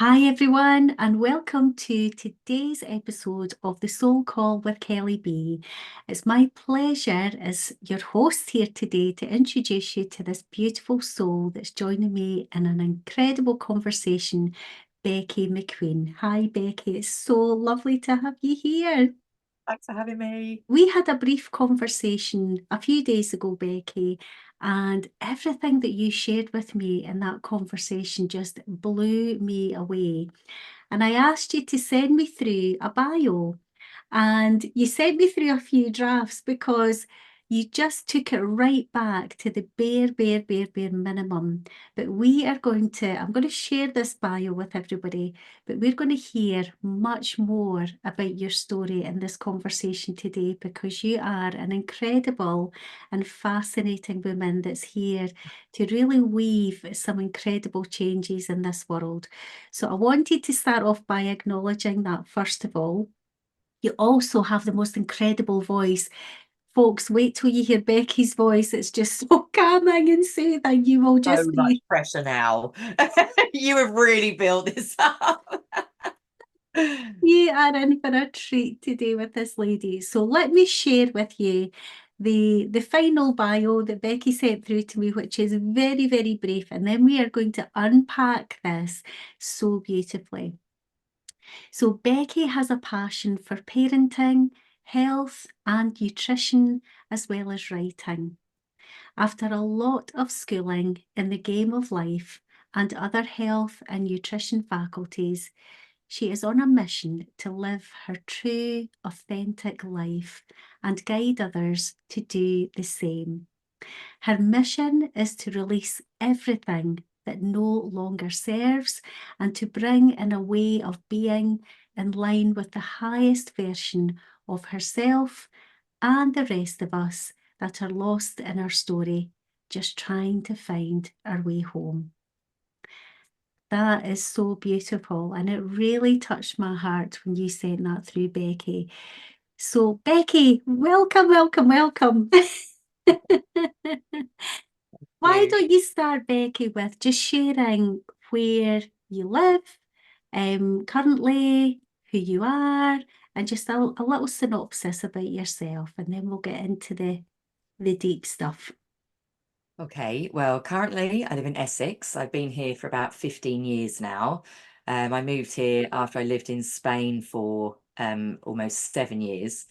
Hi, everyone, and welcome to today's episode of the Soul Call with Kelly B. It's my pleasure as your host here today to introduce you to this beautiful soul that's joining me in an incredible conversation, Becky McQueen. Hi, Becky. It's so lovely to have you here. Thanks for having me. We had a brief conversation a few days ago, Becky, and everything that you shared with me in that conversation just blew me away. And I asked you to send me through a bio. And you sent me through a few drafts because you just took it right back to the bare minimum. But I'm going to share this bio with everybody, but we're going to hear much more about your story in this conversation today because you are an incredible and fascinating woman that's here to really weave some incredible changes in this world. So I wanted to start off by acknowledging that, first of all. You also have the most incredible voice. Folks, wait till you hear Becky's voice. It's just so calming and soothing. You will So just much be, pressure now. You have really built this up. you are in for a treat today with this lady. So let me share with you the final bio that Becky sent through to me, which is very brief. And then we are going to unpack this so beautifully. So Becky has a passion for parenting, health and nutrition, as well as writing. After a lot of schooling in the game of life and other health and nutrition faculties, she is on a mission to live her true, authentic life and guide others to do the same. Her mission is to release everything that no longer serves and to bring in a way of being in line with the highest version of herself and the rest of us that are lost in our story, just trying to find our way home. That is so beautiful, and it really touched my heart when you sent that through, Becky. So, Becky, welcome. Why You. don't you start, Becky, with just sharing where you live, currently, who you are, and just a little synopsis about yourself, and then we'll get into the deep stuff. Okay, well, currently I live in Essex. I've been here for about 15 years now. I moved here after I lived in Spain for almost 7 years.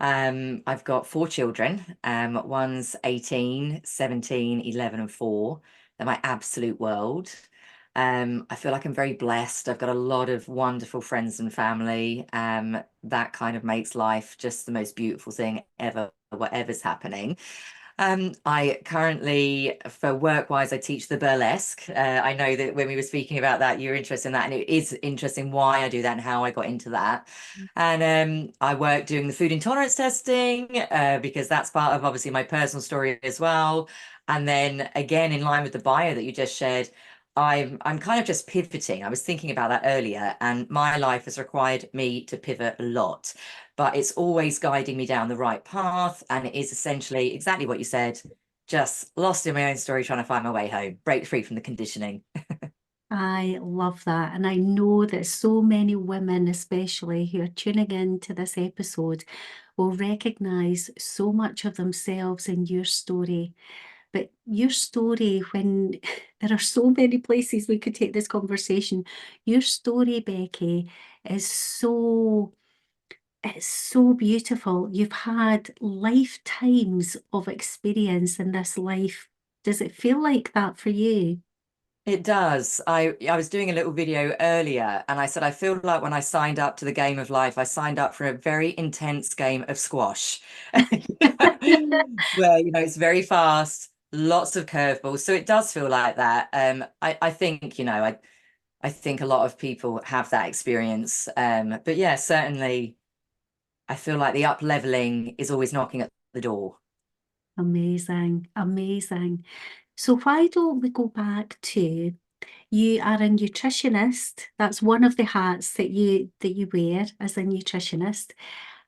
I've got four children. One's 18, 17, 11, and 4. They're my absolute world. I feel like I'm very blessed. I've got a lot of wonderful friends and family. That kind of makes life just the most beautiful thing ever, whatever's happening. I currently, for work-wise, I teach the burlesque. I know that when we were speaking about that, you're interested in that, and it is interesting why I do that and how I got into that. And I work doing the food intolerance testing because that's part of obviously my personal story as well. And then again, in line with the bio that you just shared, I'm kind of just pivoting. I was thinking about that earlier, and my life has required me to pivot a lot, but it's always guiding me down the right path. And it is essentially exactly what you said, just lost in my own story, trying to find my way home, break free from the conditioning. I love that. And I know that so many women, especially who are tuning in to this episode, will recognize so much of themselves in your story. But your story, when there are so many places we could take this conversation, your story, Becky, is so it's so beautiful. You've had lifetimes of experience in this life. Does it feel like that for you? It does. I was doing a little video earlier and I said I feel like when I signed up to the game of life, I signed up for a very intense game of squash. Where, it's very fast, lots of curveballs. So it does feel like that. I think, I think a lot of people have that experience. But yeah, certainly I feel like the up leveling is always knocking at the door. Amazing. So why don't we go back to you are a nutritionist. That's one of the hats that you wear as a nutritionist.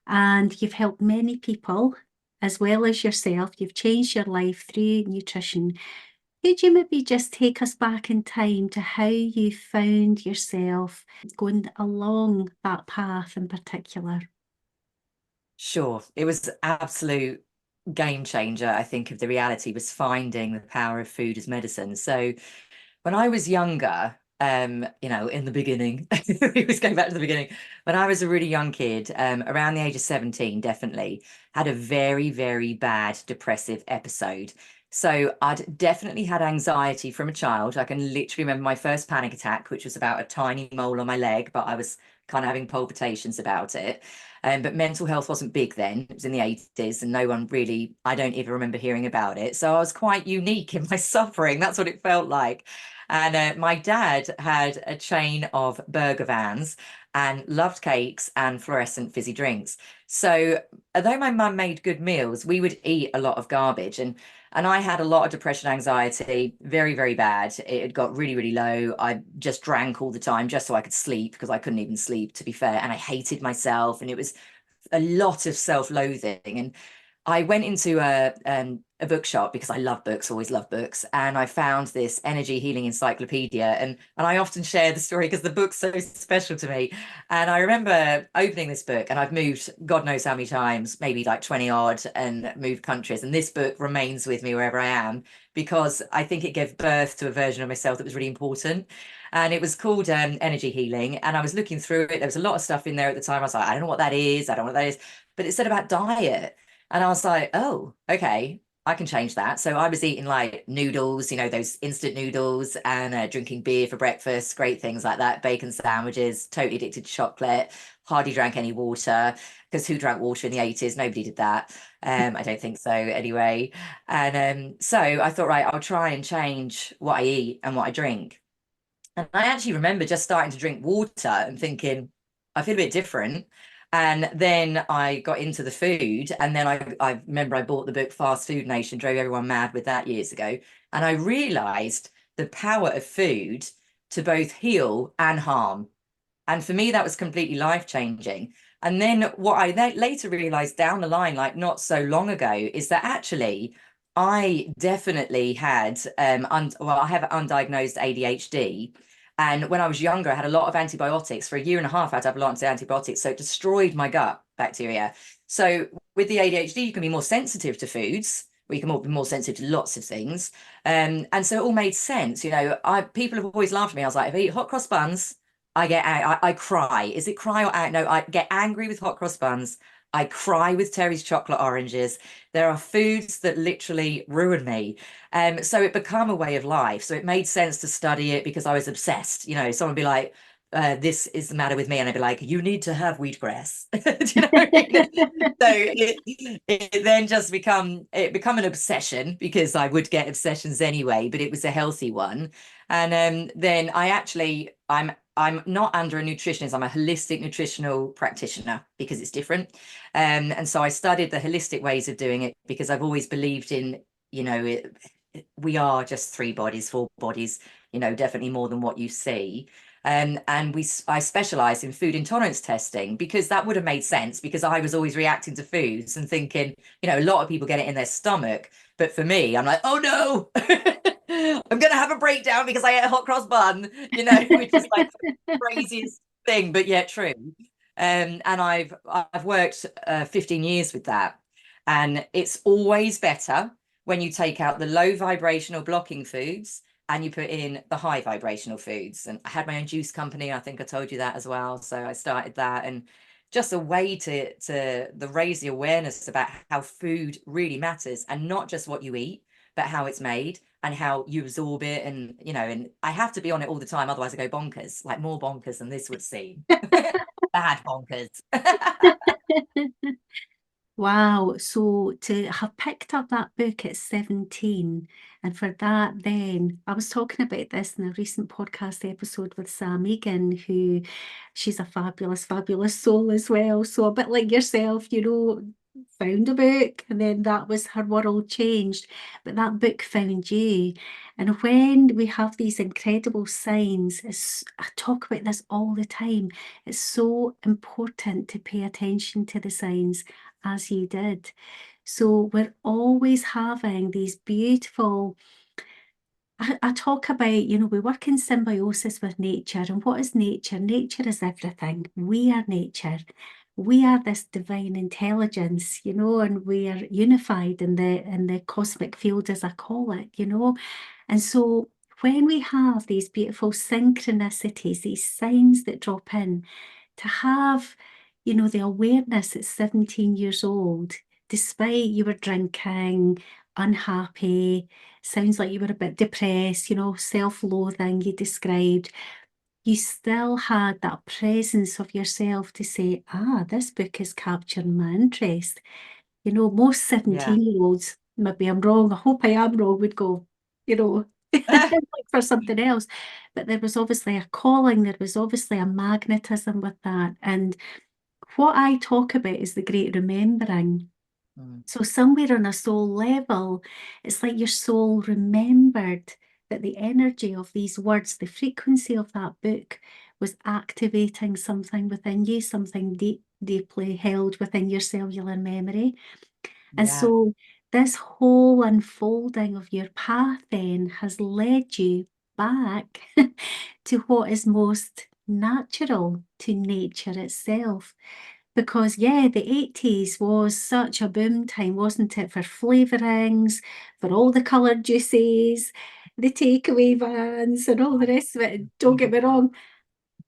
And you've helped many people as well as yourself. You've changed your life through nutrition. Could you maybe just take us back in time to how you found yourself going along that path in particular? Sure. It was absolute game changer, I think, of the reality was finding the power of food as medicine. So when I was younger, in the beginning, we was going back to the beginning. When I was a really young kid, around the age of 17, definitely had a very, very bad depressive episode. So I'd definitely had anxiety from a child. I can literally remember my first panic attack, which was about a tiny mole on my leg, but I was kind of having palpitations about it. But mental health wasn't big then. It was in the 80s, and no one really, I don't even remember hearing about it. So I was quite unique in my suffering. That's what it felt like. And my dad had a chain of burger vans and loved cakes and fluorescent fizzy drinks. So although my mum made good meals, we would eat a lot of garbage. And I had a lot of depression, anxiety, very, very bad. It had got really, really low. I just drank all the time just so I could sleep because I couldn't even sleep, to be fair. And I hated myself. And it was a lot of self-loathing. And I went into a bookshop because I love books, always love books, and I found this energy healing encyclopedia. And I often share the story because the book's so special to me. And I remember opening this book, and I've moved God knows how many times, maybe like 20 odd, and moved countries. And this book remains with me wherever I am because I think it gave birth to a version of myself that was really important. And it was called Energy Healing. And I was looking through it. There was a lot of stuff in there at the time. I was like, I don't know what that is. I don't know what that is. But it said about diet. And I was like, oh, okay, I can change that. So I was eating like noodles, those instant noodles, and drinking beer for breakfast, great things like that, bacon sandwiches, totally addicted to chocolate, hardly drank any water because who drank water in the 80s? Nobody did that. I don't think so anyway. And so I thought, right, I'll try and change what I eat and what I drink. And I actually remember just starting to drink water and thinking, I feel a bit different. And then I got into the food. And then I remember I bought the book Fast Food Nation, drove everyone mad with that years ago. And I realized the power of food to both heal and harm. And for me, that was completely life changing. And then what I later realized down the line, like not so long ago, is that actually I definitely had, I have undiagnosed ADHD. And when I was younger, I had a lot of antibiotics. For a year and a half, I had to have a lot of antibiotics. So it destroyed my gut bacteria. So with the ADHD, you can be more sensitive to foods. We can be more sensitive to lots of things. And so it all made sense. People have always laughed at me. I was like, if I eat hot cross buns, I cry. Is it cry or no? I get angry with hot cross buns. I cry with Terry's chocolate oranges. There are foods that literally ruin me. So it became a way of life. So it made sense to study it because I was obsessed. Someone would be like, this is the matter with me. And I'd be like, you need to have wheatgrass. Do you know what I mean? So it then just become an obsession because I would get obsessions anyway, but it was a healthy one. And then I'm not under a nutritionist. I'm a holistic nutritional practitioner because it's different. And so I studied the holistic ways of doing it because I've always believed in, we are just 3 bodies, 4 bodies, definitely more than what you see. And I specialize in food intolerance testing because that would have made sense because I was always reacting to foods and thinking, a lot of people get it in their stomach. But for me, I'm like, oh no, I'm going to have a breakdown because I ate a hot cross bun, which is like the craziest thing, but yet true. And I've worked 15 years with that. And it's always better when you take out the low vibrational blocking foods and you put in the high vibrational foods. And I had my own juice company. I think I told you that as well. So I started that, and just a way to raise the awareness about how food really matters, and not just what you eat, but how it's made and how you absorb it. And I have to be on it all the time, otherwise I go bonkers, like more bonkers than this would seem. Bad bonkers. Wow. So to have picked up that book at 17, and for that, then I was talking about this in a recent podcast episode with Sam Egan, who she's a fabulous, fabulous soul as well. So a bit like yourself, found a book and then that was her world changed. But that book found you. And when we have these incredible signs, I talk about this all the time. It's so important to pay attention to the signs as you did. So we're always having these beautiful I talk about, we work in symbiosis with nature. And what is nature? Nature is everything. We are nature. We are this divine intelligence, and we are unified in the cosmic field, as I call it, And so when we have these beautiful synchronicities, these signs that drop in, to have, the awareness at 17 years old, despite you were drinking, unhappy, sounds like you were a bit depressed, self-loathing you described, you still had that presence of yourself to say, this book is capturing my interest. Most Yeah. 17-year-olds, maybe I'm wrong, I hope I am wrong, would go, look for something else. But there was obviously a calling, there was obviously a magnetism with that. And what I talk about is the great remembering. Mm. So somewhere on a soul level, it's like your soul remembered that the energy of these words, the frequency of that book was activating something within you, something deeply held within your cellular memory. And Yeah. so this whole unfolding of your path then has led you back to what is most natural to nature itself. Because, yeah, the 80s was such a boom time, wasn't it, for flavourings, for all the coloured juices, the takeaway vans, and all the rest of it. Don't get me wrong,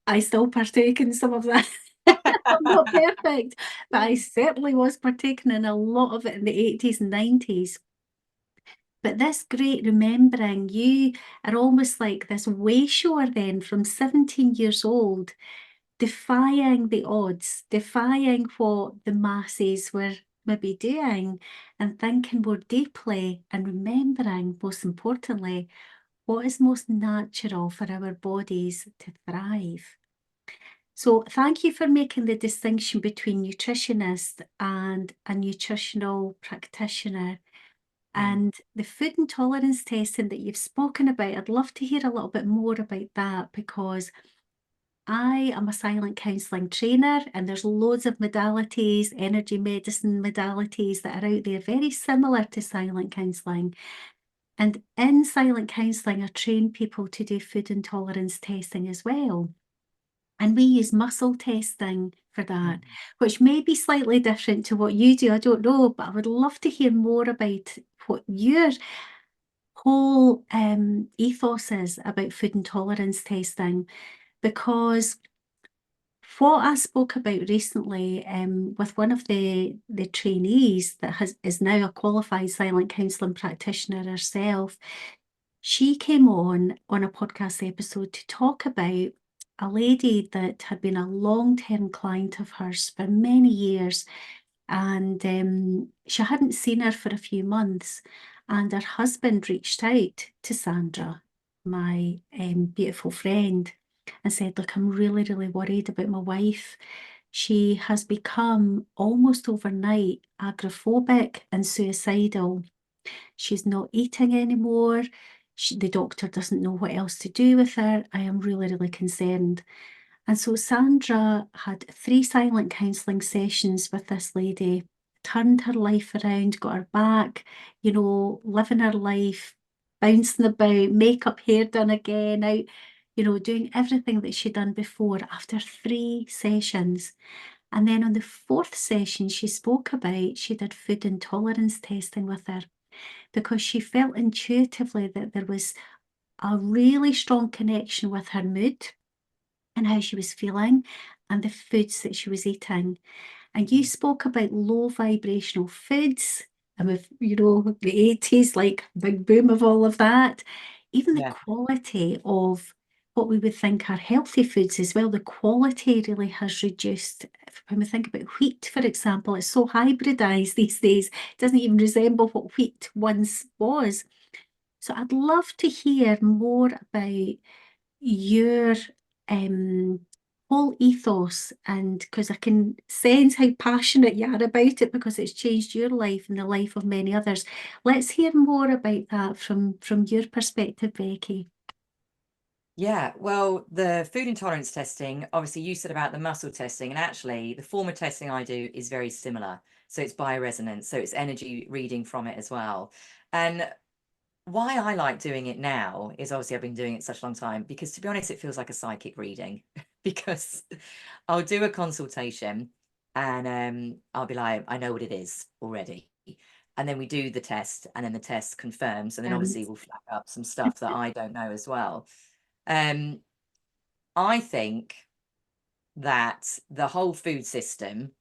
I still partake in some of that. I'm not perfect, but I certainly was partaking in a lot of it in the 80s and 90s. But this great remembering, you are almost like this wayshower then from 17 years old, defying the odds, defying what the masses were maybe doing, and thinking more deeply and remembering, most importantly, what is most natural for our bodies to thrive. So thank you for making the distinction between nutritionist and a nutritional practitioner. Mm. And the food intolerance testing that you've spoken about, I'd love to hear a little bit more about that, because I am a silent counselling trainer and there's loads of modalities, energy medicine modalities that are out there, very similar to silent counselling. And in silent counselling, I train people to do food intolerance testing as well. And we use muscle testing for that, Mm. which may be slightly different to what you do. I don't know, but I would love to hear more about what your whole ethos is about food intolerance testing, because what I spoke about recently with one of the trainees that is now a qualified silent counselling practitioner herself, she came on a podcast episode to talk about a lady that had been a long-term client of hers for many years, and she hadn't seen her for a few months, and her husband reached out to Sandra, my beautiful friend, and said, look, I'm really, really worried about my wife. She has become almost overnight agoraphobic and suicidal. She's not eating anymore. The doctor doesn't know what else to do with her. I am really, really concerned. And so Sandra had 3 silent counselling sessions with this lady, turned her life around, got her back, living her life, bouncing about, makeup, hair done again, out, doing everything that she'd done before after 3 sessions. And then on the 4th session, she spoke about she did food intolerance testing with her, because she felt intuitively that there was a really strong connection with her mood and how she was feeling and the foods that she was eating. And you spoke about low vibrational foods, and with, the 80s, like big boom of all of that, even the Yeah. quality of what we would think are healthy foods as well, the quality really has reduced. When we think about wheat, for example, it's so hybridized these days, it doesn't even resemble what wheat once was. So I'd love to hear more about your um, whole ethos, and because I can sense how passionate you are about it, because it's changed your life and the life of many others. Let's hear more about that from your perspective, Becky. Yeah, well, the food intolerance testing, obviously you said about the muscle testing, and actually the form of testing I do is very similar. So it's bioresonance, so it's energy reading from it as well. And why I like doing it now is obviously I've been doing it such a long time, because to be honest, it feels like a psychic reading because I'll do a consultation and I'll be like, I know what it is already. And then we do the test, and then the test confirms, and then Um, obviously we'll flag up some stuff that I don't know as well. Um, I think that the whole food system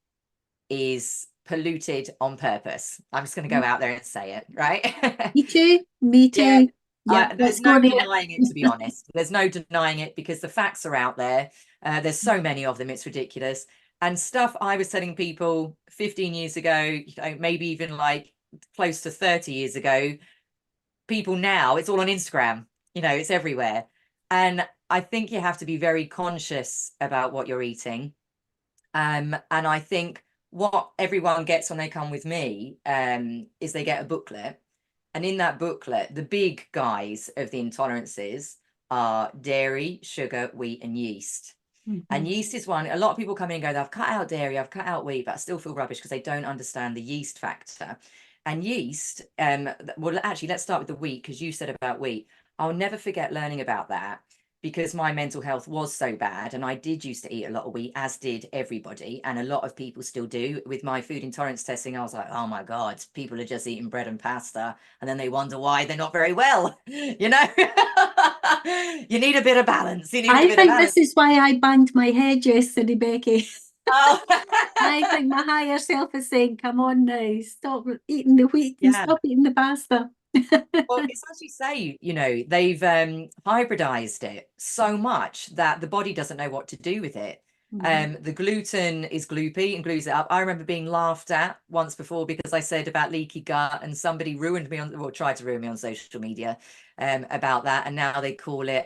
is polluted on purpose. I'm just going to go out there and say it, right? Me too. Me Yeah, too. Yep, let's there's go no there. denying it, to be honest. There's no denying it because the facts are out there. There's so many of them, it's ridiculous. And stuff I was telling people 15 years ago, maybe even like close to 30 years ago, people now, it's all on Instagram, it's everywhere. And I think you have to be very conscious about what you're eating. And I think what everyone gets when they come with me is they get a booklet. And in that booklet, the big guys of the intolerances are dairy, sugar, wheat, and yeast. And Mhm. yeast is one. A lot of people come in and go, I've cut out dairy, I've cut out wheat, but I still feel rubbish because they don't understand the yeast factor. And yeast, well, actually, let's start with the wheat because you said about wheat. I'll never forget learning about that because my mental health was so bad. And I did used to eat a lot of wheat, as did everybody. And a lot of people still do. With my food intolerance testing, I was like, oh my God, people are just eating bread and pasta. And then they wonder why they're not very well. You know, you need a bit of balance. You need a I bit of think this balance. is why I banged my head yesterday, Becky. Oh, I think my higher self is saying, come on now, stop eating the wheat and yeah. stop eating the pasta. Well, it's as you say, they've hybridized it so much that the body doesn't know what to do with it. Mhm. The gluten is gloopy and glues it up. I remember being laughed at once before because I said about leaky gut, and somebody ruined me on, well, tried to ruin me on social media about that. And now they call it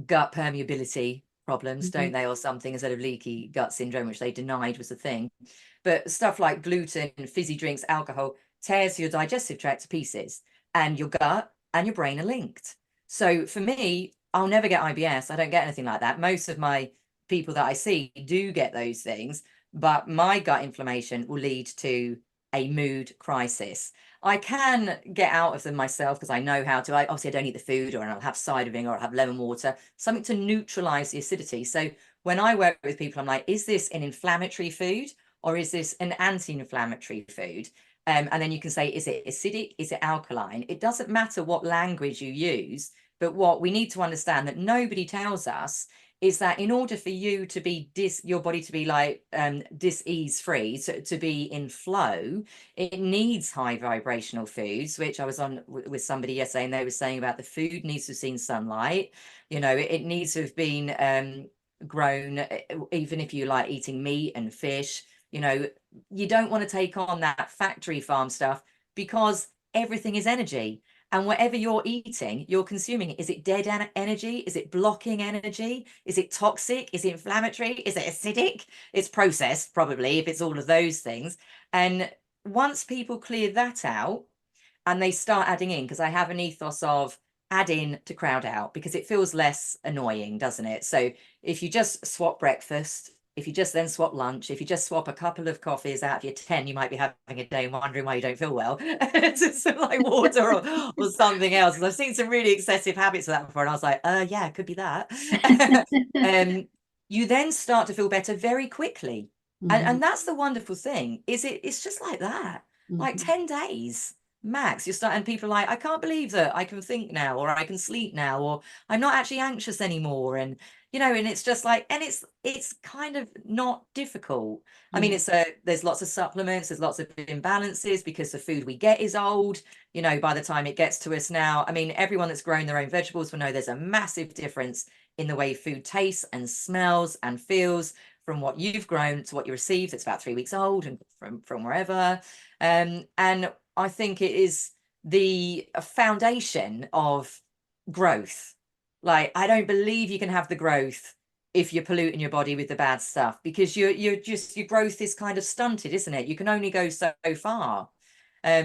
gut permeability problems, don't Mhm. they, or something, instead of leaky gut syndrome, which they denied was a thing. But stuff like gluten, fizzy drinks, alcohol tears your digestive tract to pieces, and your gut and your brain are linked. So for me, I'll never get IBS. I don't get anything like that. Most of my people that I see do get those things, but my gut inflammation will lead to a mood crisis. I can get out of them myself because I know how to. Obviously, I don't eat the food, or I'll have cider vinegar, or I'll have lemon water, something to neutralize the acidity. So when I work with people, I'm like, is this an inflammatory food or is this an anti-inflammatory food? And then you can say, is it acidic? Is it alkaline? It doesn't matter what language you use, but what we need to understand that nobody tells us is that in order for you to be your body to be like dis-ease free, to be in flow, it needs high vibrational foods, which I was on with somebody yesterday, and they were saying about the food needs to have seen sunlight. It needs to have been grown, even if you like eating meat and fish. You don't want to take on that factory farm stuff because everything is energy. And whatever you're eating, you're consuming. Is it dead energy? Is it blocking energy? Is it toxic? Is it inflammatory? Is it acidic? It's processed, probably, if it's all of those things. And once people clear that out and they start adding in, because I have an ethos of add in to crowd out, because it feels less annoying, doesn't it? So if you just swap breakfast, if you just then swap lunch, if you just swap a couple of coffees out of your 10, you might be having a day and wondering why you don't feel well. It's just like water or something else. I've seen some really excessive habits of that before, and I was like, yeah, it could be that. You then start to feel better very quickly. Mhm. And that's the wonderful thing, is it's just like that. Like Mhm. 10 days max, you're starting, people are like, I can't believe that I can think now, or I can sleep now, or I'm not actually anxious anymore. And and it's just like, and it's kind of not difficult. I mean, Yeah. there's lots of supplements, there's lots of imbalances because the food we get is old. By the time it gets to us now, I mean, everyone that's grown their own vegetables will know there's a massive difference in the way food tastes and smells and feels from what you've grown to what you receive that's about 3 weeks old and from wherever. And I think it is the foundation of growth. Like, I don't believe you can have the growth if you're polluting your body with the bad stuff, because you're just, your growth is kind of stunted, isn't it? You can only go so far.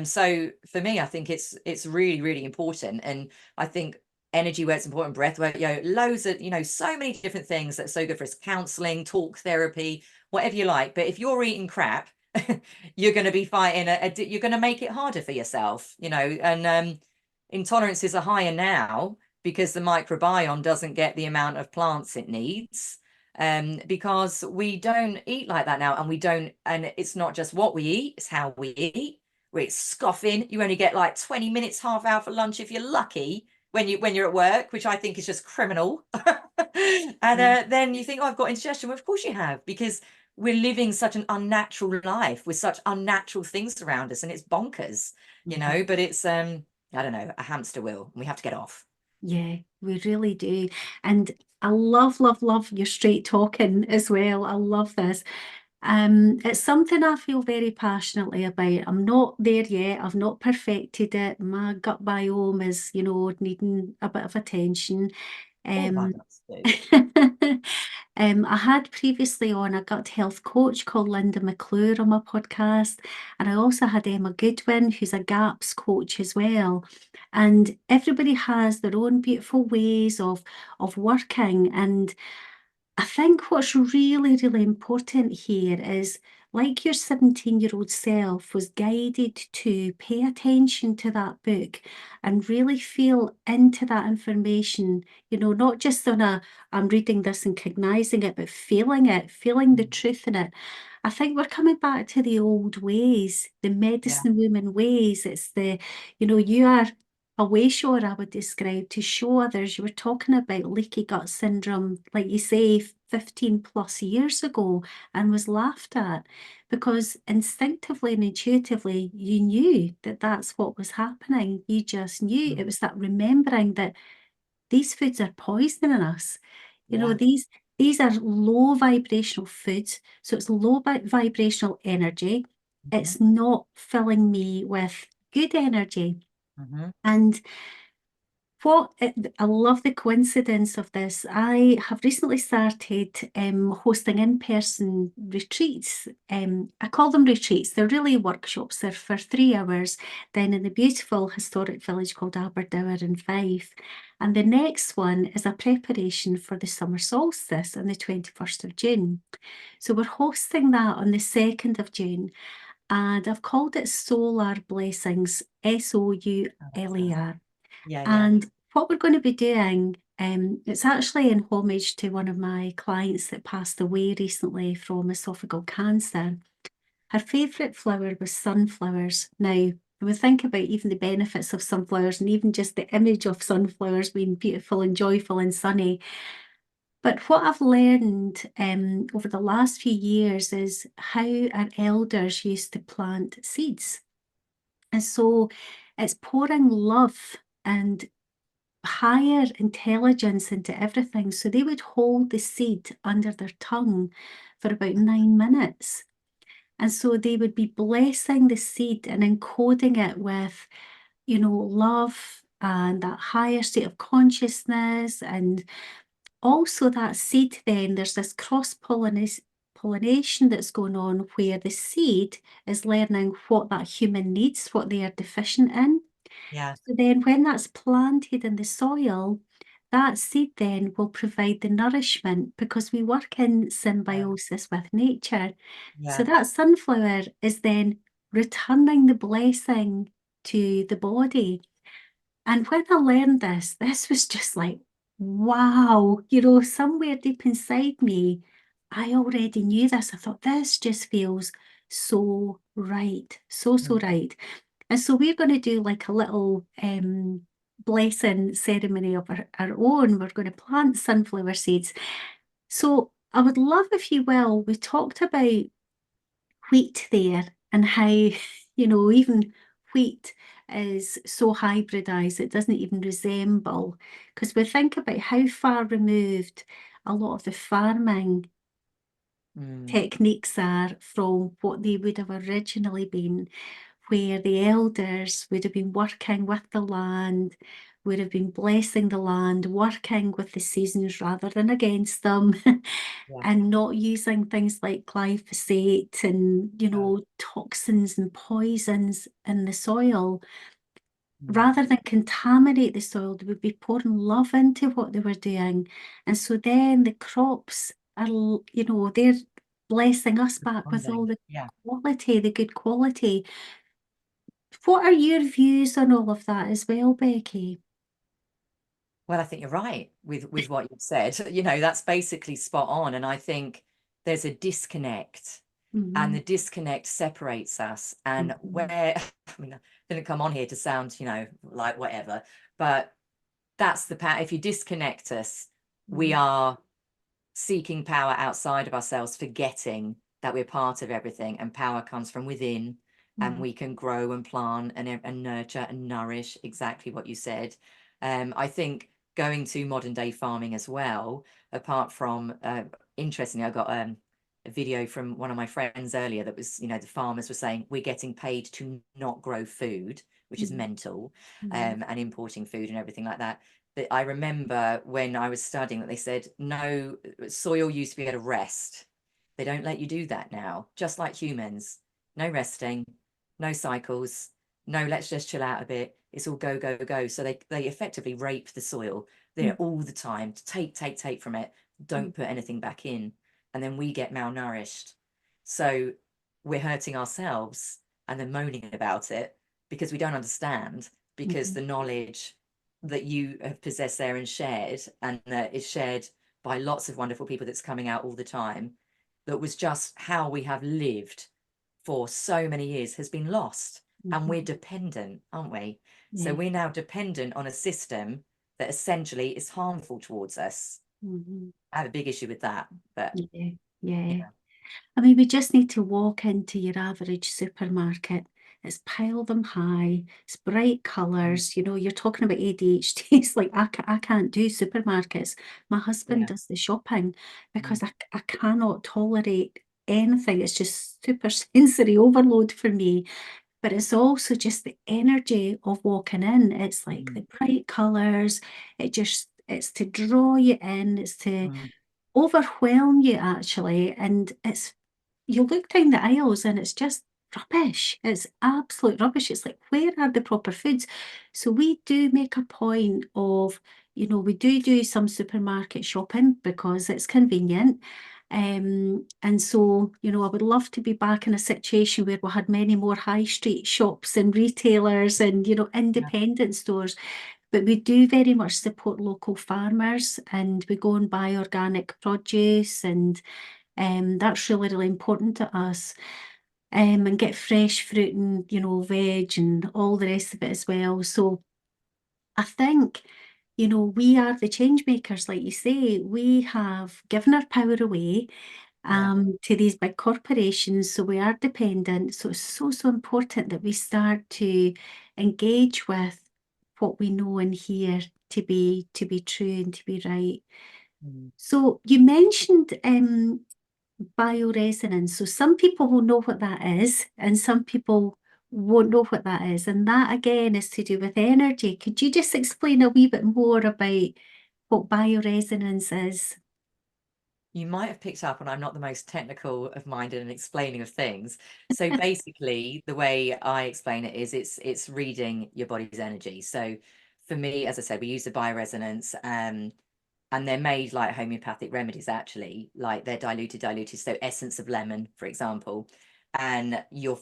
So for me, I think it's really, really important. And I think energy work's important, breath work, loads of, so many different things that's so good for us, counseling, talk therapy, whatever you like. But if you're eating crap, you're going to be fighting you're going to make it harder for yourself, and intolerances are higher now because the microbiome doesn't get the amount of plants it needs. Because we don't eat like that now, and we don't, and it's not just what we eat, it's how we eat. We're scoffing. You only get like 20 minutes, half hour for lunch if you're lucky when you're at work, which I think is just criminal. And then you think, oh, I've got indigestion. Well, of course you have, because we're living such an unnatural life with such unnatural things around us, and it's bonkers, you know. But it's I don't know, a hamster wheel, and we have to get off. Yeah, we really do. And I love, love, love your straight talking as well. I love this. It's something I feel very passionately about. I'm not there yet. I've not perfected it. My gut biome is, needing a bit of attention. All Um, balance do. I had previously on a gut health coach called Linda McClure on my podcast, and I also had Emma Goodwin, who's a GAPS coach as well. And everybody has their own beautiful ways of working. And I think what's really, really important here is, like your 17-year-old self was guided to pay attention to that book and really feel into that information, not just on I'm reading this and cognizing it, but feeling it, feeling the truth in it. I think we're coming back to the old ways, the Yeah. medicine woman ways. It's you are a way shower, I would describe, to show others. You were talking about leaky gut syndrome, like you say, 15 plus years ago, and was laughed at because instinctively and intuitively you knew that that's what was happening. You just knew. It was that remembering that these foods are poisoning us. Yeah. These are low vibrational foods, so it's low vibrational energy. It's not filling me with good energy. And I love the coincidence of this. I have recently started hosting in-person retreats. I call them retreats. They're really workshops. They're for 3 hours, then in the beautiful historic village called Aberdour in Fife. And the next one is a preparation for the summer solstice on the 21st of June. So we're hosting that on the 2nd of June. And I've called it Solar Blessings, Souler. Yeah, yeah. And what we're going to be doing, it's actually in homage to one of my clients that passed away recently from esophageal cancer. Her favourite flower was sunflowers. Now, when we think about even the benefits of sunflowers and even just the image of sunflowers being beautiful and joyful and sunny. But what I've learned over the last few years is how our elders used to plant seeds. And so it's pouring love and higher intelligence into everything. So they would hold the seed under their tongue for about 9 minutes. And so they would be blessing the seed and encoding it with, love and that higher state of consciousness. And also that seed, then there's this pollination that's going on where the seed is learning what that human needs, what they are deficient in. Yeah. So then when that's planted in the soil, that seed then will provide the nourishment because we work in symbiosis with nature. So Yeah. that sunflower is then returning the blessing to the body. And when I learned this was just like, wow, somewhere deep inside me, I already knew this. I thought, this just feels so right, so, so right. And so we're going to do like a little blessing ceremony of our own. We're going to plant sunflower seeds. So I would love, if you will, we talked about wheat there and how, even wheat is so hybridized, it doesn't even resemble. Because we think about how far removed a lot of the farming techniques are from what they would have originally been, where the elders would have been working with the land, would have been blessing the land, working with the seasons rather than against them, Yeah. and not using things like glyphosate and, toxins and poisons in the soil. Rather than contaminate the soil, they would be pouring love into what they were doing. And so then the crops are, they're blessing us back with all Responding. the Yeah. quality, the good quality. what are your views on all of that as well, Becky? Well, I think you're right with what you've said. You know, that's basically spot on. And I think there's a disconnect, and Mm-hmm. the disconnect separates us. And Mm-hmm. where, I mean, I didn't come on here to sound, you know, like whatever, but that's the power. If you disconnect us, we are seeking power outside of ourselves, forgetting that we're part of everything, and power comes from within, and Mm-hmm. we can grow and plant and nurture and nourish, exactly what you said. I think going to modern day farming as well, apart from interestingly, I got a video from one of my friends earlier that was, you know, the farmers were saying we're getting paid to not grow food, which is mental, Mm-hmm. and importing food and everything like that. But I remember when I was studying that they said no, soil used to be able to rest. They don't let you do that now, just like humans. No resting, no cycles, no let's just chill out a bit. It's all go, go, go. So they effectively rape the soil there all the time to take from it. Don't put anything back in. And then we get malnourished. So we're hurting ourselves and then moaning about it because we don't understand, because Mm-hmm. the knowledge that you have possessed there and shared, and that is shared by lots of wonderful people that's coming out all the time, that was just how we have lived for so many years, has been lost. And we're Mm-hmm. dependent, aren't we? So Yeah. we're now dependent on a system that essentially is harmful towards us. Mm-hmm. I have a big issue with that, but Yeah. Yeah. yeah, I mean, we just need to walk into your average supermarket. It's pile them high, it's bright colours. You know, you're talking about ADHD. It's like I can't do supermarkets. My husband yeah, does the shopping mm, because I cannot tolerate anything. It's just super sensory overload for me. But it's also just the energy of walking in. It's like mm, the bright colours. It's to draw you in. It's to mm, overwhelm you actually. And you look down the aisles and it's just rubbish. It's absolute rubbish. It's like, where are the proper foods? So we do make a point of, we do some supermarket shopping because it's convenient. And so, I would love to be back in a situation where we had many more high street shops and retailers and, yeah, independent stores. But we do very much support local farmers and we go and buy organic produce, and that's really, really important to us. And get fresh fruit and, veg and all the rest of it as well. So I think, we are the change makers, like you say. We have given our power away yeah. to these big corporations. So we are dependent. So it's so, so important that we start to engage with what we know and hear to be true and to be right. Mm. So you mentioned bioresonance. So some people will know what that is, and some people won't know what that is. And that again is to do with energy. Could you just explain a wee bit more about what bioresonance is? You might have picked up on I'm not the most technical of minded and explaining of things. So basically, the way I explain it is it's reading your body's energy. So for me, as I said, we use the bioresonance, and they're made like homeopathic remedies, actually, like they're diluted. So essence of lemon, for example, and you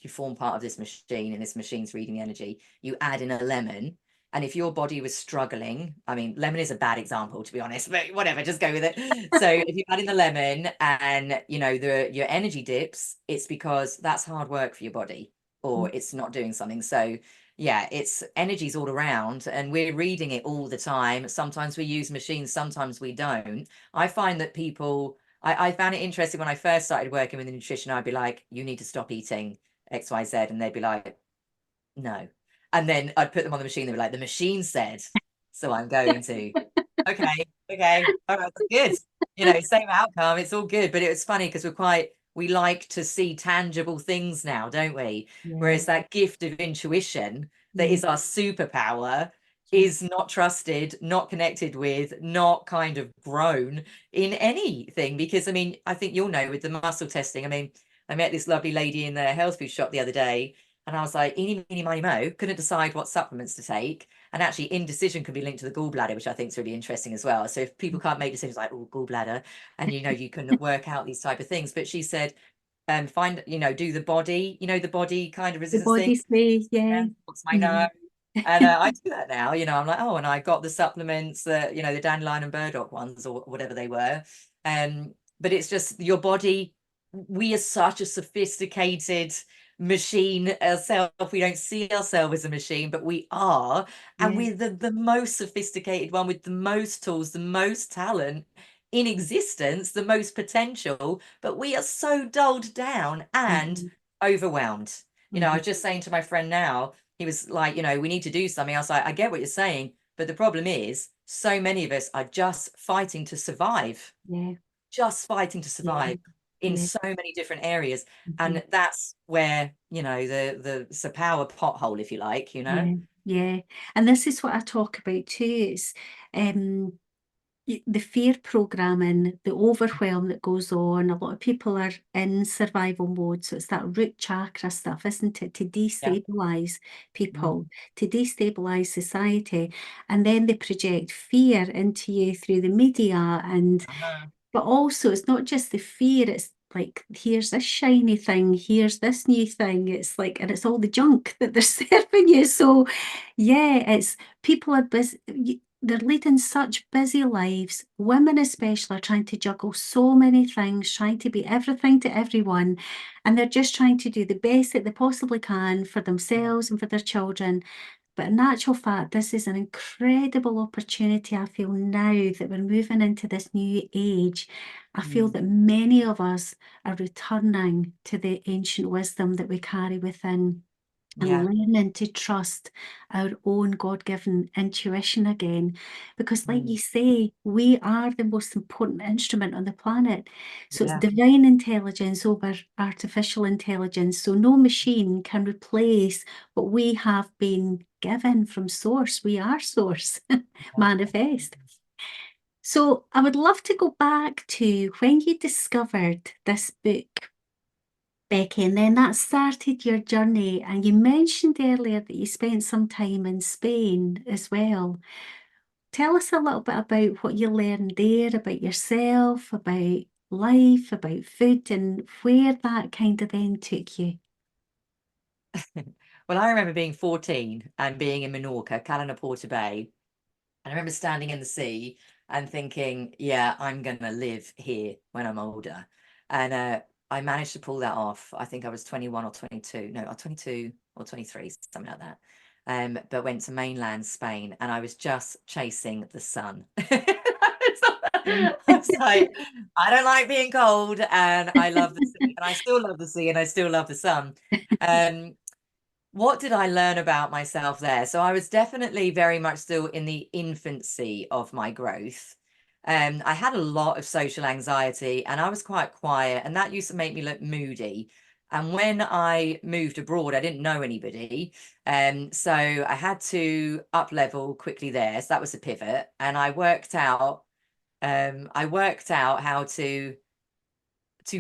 form part of this machine, and this machine's reading the energy. You add in a lemon, and if your body was struggling, I mean, lemon is a bad example, to be honest, but whatever, just go with it. So if you add in the lemon and your energy dips, it's because that's hard work for your body, or it's not doing something. So yeah, it's energies all around, and we're reading it all the time. Sometimes we use machines, sometimes we don't. I find that I found it interesting when I first started working with nutrition. I'd be like, you need to stop eating XYZ, and they'd be like, no. And then I'd put them on the machine. They were like, the machine said, so I'm going to. Okay, okay, all right, that's good. Same outcome. It's all good. But it was funny because we like to see tangible things now, don't we? Yeah, Whereas that gift of intuition that mm, is our superpower yeah, is not trusted, not connected with, not kind of grown in anything. Because I mean, I think you'll know with the muscle testing. I mean, I met this lovely lady in the health food shop the other day, and I was like, eeny, meeny, miny, mo, couldn't decide what supplements to take. And actually, indecision can be linked to the gallbladder, which I think is really interesting as well. So if people can't make decisions like, oh, gallbladder, and you can work out these type of things. But she said, find, do the body, the body kind of The body resisting. spray, yeah. What's my Mm. nose? And I do that now, I'm like, oh, and I got the supplements that, the dandelion and burdock ones or whatever they were. But it's just your body. We are such a sophisticated machine ourselves. We don't see ourselves as a machine, but we are. And Yeah. we're the most sophisticated one with the most tools, the most talent in existence, the most potential, but we are so dulled down and Mhm. overwhelmed. I Mhm. was just saying to my friend now, he was like, we need to do something. I was like, I get what you're saying, but the problem is so many of us are just fighting to survive, Yeah. just fighting to Yeah. survive in Yeah. so many different areas. Mhm. And that's where, it's a power pothole, if you like, Yeah. Yeah. And this is what I talk about too. It's um the fear programming, the overwhelm that goes on. A lot of people are in survival mode. So it's that root chakra stuff, isn't it? To Yeah. destabilize Mm. people, to destabilize society. And then they project fear into you through the media. And Uh-huh. but also it's not just the fear, it's like here's this shiny thing, here's this new thing. It's like, and it's all the junk that they're serving you. So yeah, it's people are busy, they're leading such busy lives. Women especially are trying to juggle so many things, trying to be everything to everyone, and they're just trying to do the best that they possibly can for themselves and for their children. But in actual fact, this is an incredible opportunity. I feel now that we're moving into this new age. I feel Mm. that many of us are returning to the ancient wisdom that we carry within and Yeah. learning to trust our own God-given intuition again. Because, like Mm. you say, we are the most important instrument on the planet. So it's Yeah. divine intelligence over artificial intelligence. So no machine can replace what we have been given from source. We are source, manifest. So I would love to go back to when you discovered this book, Becky, and then that started your journey. And you mentioned earlier that you spent some time in Spain as well. Tell us a little bit about what you learned there, about yourself, about life, about food, and where that kind of then took you. Well, I remember being 14 and being in Menorca, Calina Porta Bay. And I remember standing in the sea and thinking, yeah, I'm going to live here when I'm older. And I managed to pull that off. I think I was 21 or 22. No, or 22 or 23, something like that. But went to mainland Spain and I was just chasing the sun. I was like, I don't like being cold and I love the sea and I still love the sea and I still love the sun. Um, what did I learn about myself there? So I was definitely very much still in the infancy of my growth. I had a lot of social anxiety and I was quite quiet, and that used to make me look moody. And when I moved abroad, I didn't know anybody. So I had to up level quickly there. So that was a pivot. And I worked out how to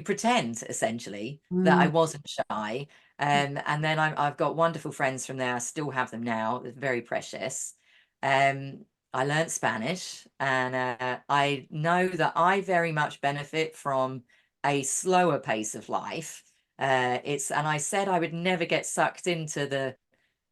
pretend essentially that I Mm, wasn't shy. And then I've got wonderful friends from there. I still have them now. They're very precious. I learned Spanish, and I know that I very much benefit from a slower pace of life. And I said I would never get sucked into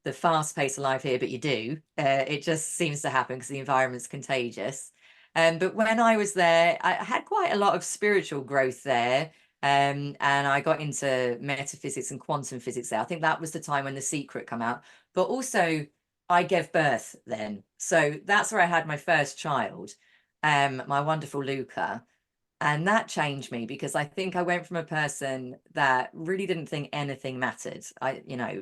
the fast pace of life here, but you do. It just seems to happen because the environment's contagious. But when I was there, I had quite a lot of spiritual growth there. And I got into metaphysics and quantum physics there. I think that was the time when The Secret come out. But also, I gave birth then. So that's where I had my first child, my wonderful Luca. And that changed me because I think I went from a person that really didn't think anything mattered.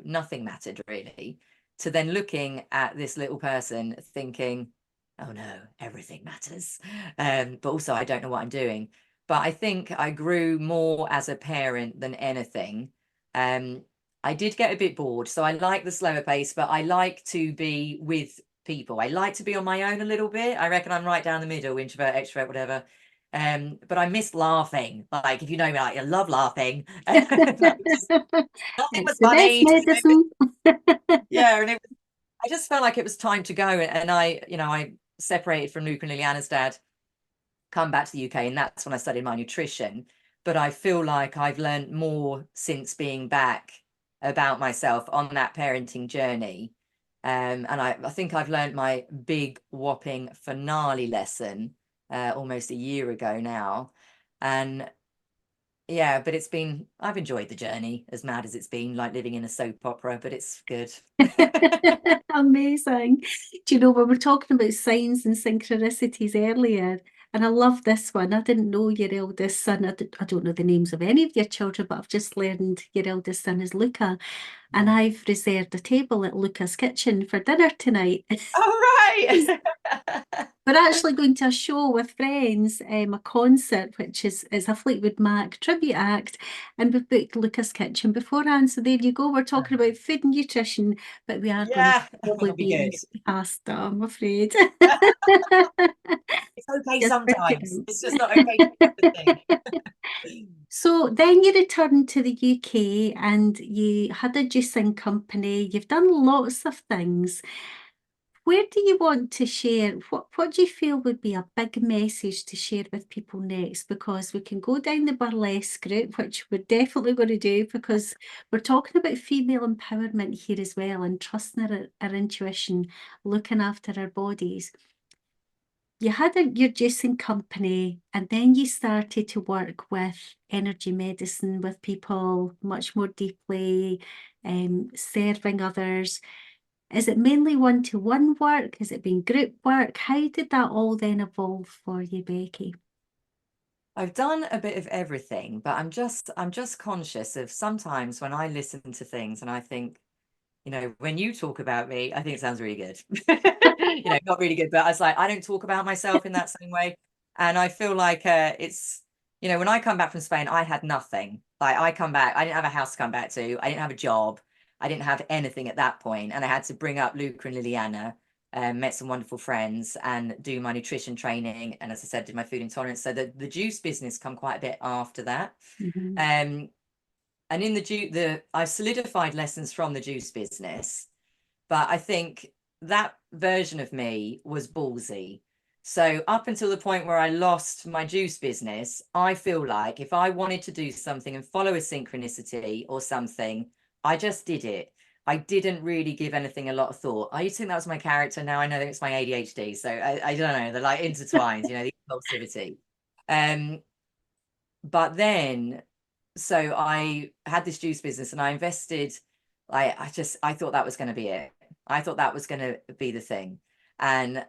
Nothing mattered really, to then looking at this little person thinking, oh no, everything matters. But also I don't know what I'm doing. But I think I grew more as a parent than anything. Um, I did get a bit bored. So I like the slower pace, but I like to be with people. I like to be on my own a little bit. I reckon I'm right down the middle, introvert, extrovert, whatever. But I miss laughing. Like, if you know me, like, I love laughing. Nothing it's was the best funny. medicine. Yeah, and I just felt like it was time to go. And I separated from Luke and Liliana's dad, come back to the UK, and that's when I studied my nutrition. but I feel like I've learned more since being back about myself on that parenting journey. And I think I've learned my big whopping finale lesson almost a year ago now. And yeah, but I've enjoyed the journey, as mad as it's been, like living in a soap opera, but it's good. Amazing. Do you know, we were talking about signs and synchronicities earlier, and I love this one. I didn't know your eldest son. I don't know the names of any of your children, but I've just learned your eldest son is Luca, and Yeah. I've reserved a table at Luca's kitchen for dinner tonight. Oh, right. We're actually going to a show with friends, a concert, which is a Fleetwood Mac tribute act, and we've booked Lucas Kitchen beforehand. So there you go. We're talking about food and nutrition, but we are going to Yeah, probably that'll be be good. eating pasta, I'm afraid. It's okay Just for sometimes. today. It's just not okay everything. So then you returned to the UK and you had a juicing company. You've done lots of things. Where do you want to share? What do you feel would be a big message to share with people next? Because we can go down the burlesque route, which we're definitely going to do because we're talking about female empowerment here as well and trusting our intuition, looking after our bodies. You had your juicing company and then you started to work with energy medicine with people much more deeply, serving others. Is it mainly one-to-one work? Has it been group work? How did that all then evolve for you, Becky? I've done a bit of everything, but I'm just conscious of sometimes when I listen to things and I think, when you talk about me, I think it sounds really good. Not really good, but I was like, I don't talk about myself in that same way. And I feel like when I come back from Spain, I had nothing. Like I come back, I didn't have a house to come back to. I didn't have a job. I didn't have anything at that point. And I had to bring up Luca and Liliana, met some wonderful friends and do my nutrition training. And as I said, did my food intolerance. So the juice business come quite a bit after that. Mhm. Um, and in I solidified lessons from the juice business, but I think that version of me was ballsy. So up until the point where I lost my juice business, I feel like if I wanted to do something and follow a synchronicity or something, I just did it. I didn't really give anything a lot of thought. I used to think that was my character. Now I know that it's my ADHD. So I don't know. They're like intertwined, the impulsivity. Um, but then so I had this juice business and I invested, I thought that was going to be it. I thought that was going to be the thing. And,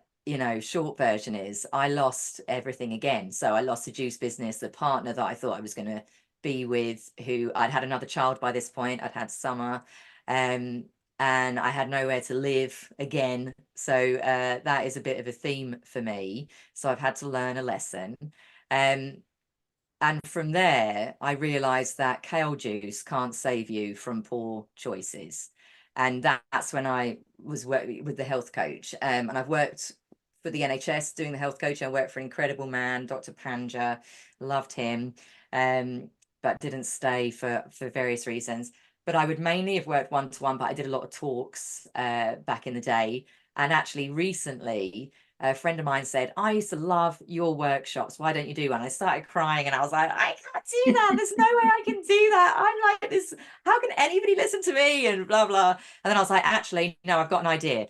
short version is I lost everything again. So I lost the juice business, the partner that I thought I was going to be with, who I'd had another child by this point. I'd had Summer, and I had nowhere to live again. So that is a bit of a theme for me. So I've had to learn a lesson. Um, and from there, I realized that kale juice can't save you from poor choices. And that's when I was working with the health coach. And I've worked for the NHS doing the health coach. I worked for an incredible man, Dr. Panja, loved him, um, but didn't stay for various reasons. But I would mainly have worked one-to-one, but I did a lot of talks back in the day. And actually recently, a friend of mine said, I used to love your workshops. Why don't you do one? I started crying and I was like, I can't do that. There's no way I can do that. I'm like this. How can anybody listen to me? And blah, blah. And then I was like, actually, no, I've got an idea.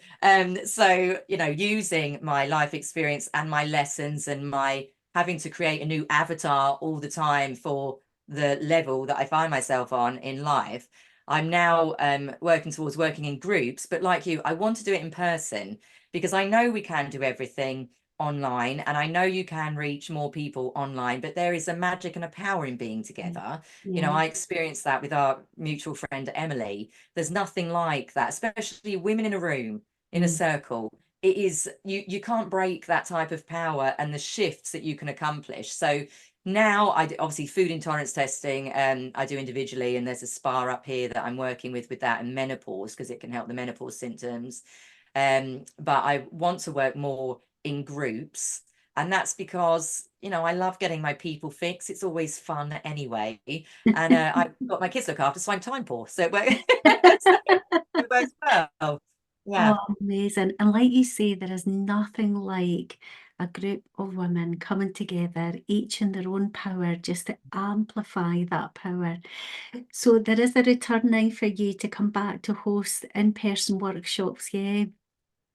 So, using my life experience and my lessons and my having to create a new avatar all the time for the level that I find myself on in life. I'm now working towards working in groups, but like you, I want to do it in person because I know we can do everything online and I know you can reach more people online, but there is a magic and a power in being together. Yeah. I experienced that with our mutual friend Emily. There's nothing like that, especially women in a room, in a Mm. circle. It is you can't break that type of power and the shifts that you can accomplish. So now I do, obviously food intolerance testing I do individually, and there's a spa up here that I'm working with that and menopause because it can help the menopause symptoms. But I want to work more in groups. And that's because, I love getting my people fix. It's always fun anyway. And I've got my kids to look after, so I'm time poor. So it works, it works well. Yeah. Oh, amazing. And like you say, there is nothing like a group of women coming together, each in their own power, just to amplify that power. So there is a returning for you to come back to host in-person workshops, yeah?